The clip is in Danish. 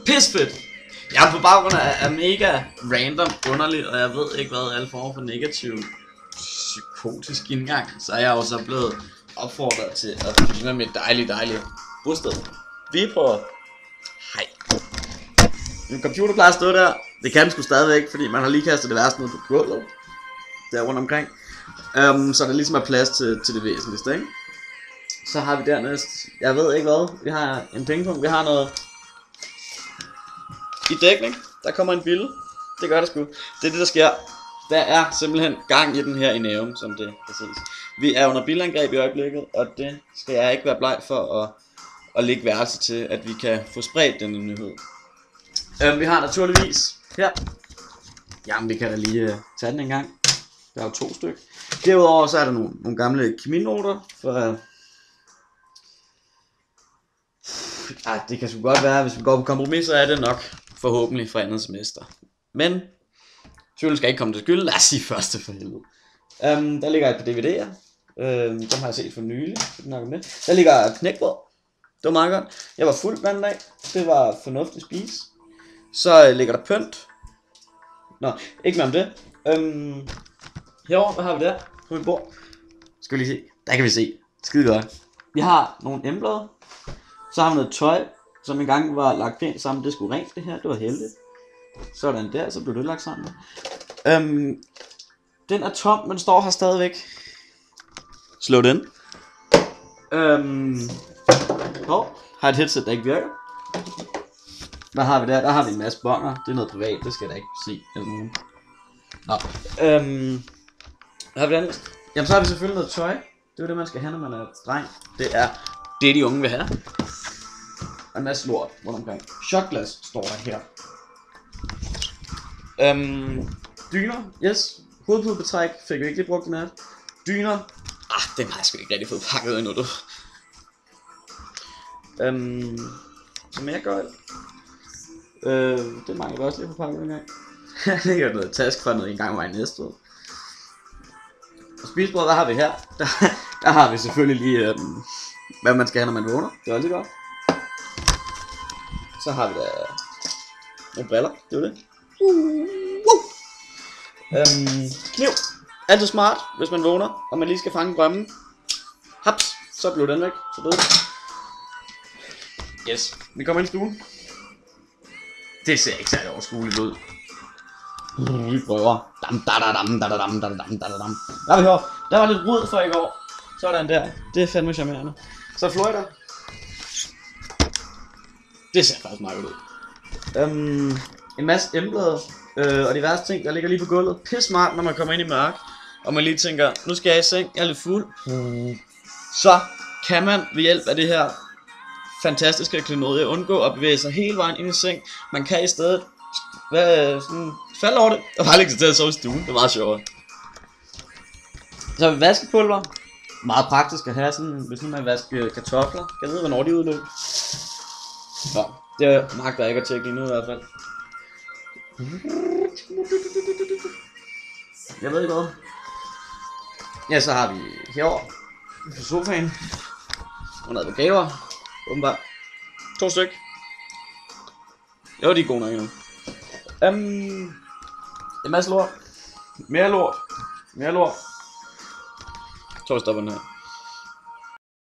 Pisfedt! Jeg er på baggrund af mega random, underligt, og jeg ved ikke hvad, alle former for negativ psykotisk indgang, så er jeg også blevet opfordret til at filme med et dejligt bosted. Vi på... Hej. Min computer plejer at stå der. Det kan den sgu stadigvæk, fordi man har lige kastet det værste ned på gulvet. Der rundt omkring. Så der ligesom er plads til det væsentligste, ikke? Så har vi dernæst... Jeg ved ikke hvad. Vi har en pengepunkt. Vi har noget... I dækning. Der kommer en bille. Det gør der sgu. Det er det der sker. Der er simpelthen gang i den her i næven, som det kan ses. Vi er under bildangreb i øjeblikket, og det skal jeg ikke være bleg for at lægge værelse til, at vi kan få spredt denne nyhed. Vi har naturligvis her. Jamen, vi kan da lige tage den en gang. Der er jo 2 stykker. Derudover så er der nogle gamle keminoter. Det kan sgu godt være, hvis vi går på kompromis, så er det nok forhåbentlig for andet semester. Men tvivl skal ikke komme til skyld. Lad os sige første for helvede. Der ligger et par DVD'er. Dem har jeg set for nylig. Der ligger knækbrød. Det var meget godt. Jeg var fuld den anden dag. Det var fornuftigt spise. Så ligger der pynt. Nå, ikke mere om det. Herovre, hvad har vi der på mit bord? Skal vi lige se. Der kan vi se. Skide godt. Vi har nogle emblade. Så har vi noget tøj, som engang var lagt pænt sammen. Det skulle rent det her. Det var heldigt. Sådan der, så blev det lagt sammen. Den er tom, men står her stadigvæk. Slå den. Har et headset, der ikke virker. Hvad har vi der? Der har vi en masse bonger. Det er noget privat, det skal jeg da ikke se. Nå. Hvad har vi der? Jamen så har vi selvfølgelig noget tøj. Det er det man skal have, når man er dreng. Det er det de unge vil have. Og en masse lort rundt omkring. Shotglas står der her. Dyner, yes. Hovedpudebetræk fik vi ikke lige brugt den her. Dyner. Den har jeg sgu ikke rigtig fået pakket endnu, du. Så mere gøjl. Det mangler vi også lige på pakket en gang. Her ligger noget task for noget en gang var i næste år. Og spisebordet, hvad har vi her? Der har vi selvfølgelig lige, hvad man skal have, når man vågner. Det er altid godt. Så har vi da nogle briller, det var det. Kniv. Altid smart, hvis man vågner, og man lige skal fange drømmen. Haps, så blev den væk. Så døde det. Yes, vi kommer ind i stuen. Det ser ikke særlig overskueligt ud. Vi prøver. Der vi her. Der var lidt rod for i går. Sådan der. Det er fandme charmerende. Så Florida. Det ser faktisk meget godt ud. En masse embleder. Og de værste ting, der ligger lige på gulvet. Pisse smart, når man kommer ind i mørk. Og man lige tænker, nu skal jeg i seng, jeg er lidt fuld. Så kan man ved hjælp af det her fantastiske klenodie undgå at bevæge sig hele vejen ind i seng. Man kan i stedet falde over det og bare lægge sig til at sove i stuen. Det er meget sjovt. Så har vi vaskepulver. Meget praktisk at have sådan, hvis nu man vasker kartofler. Kan jeg vide, hvornår de udløb? Nå, det magter jeg ikke at tjekke lige nu i hvert fald. Jeg ved ikke hvad. Ja, så har vi herovre på sofaen nogle advokater, åbenbart 2 styk. Jo, de er gode nok endnu. En masse lort. Mere lort. Jeg tror jeg stopper den her.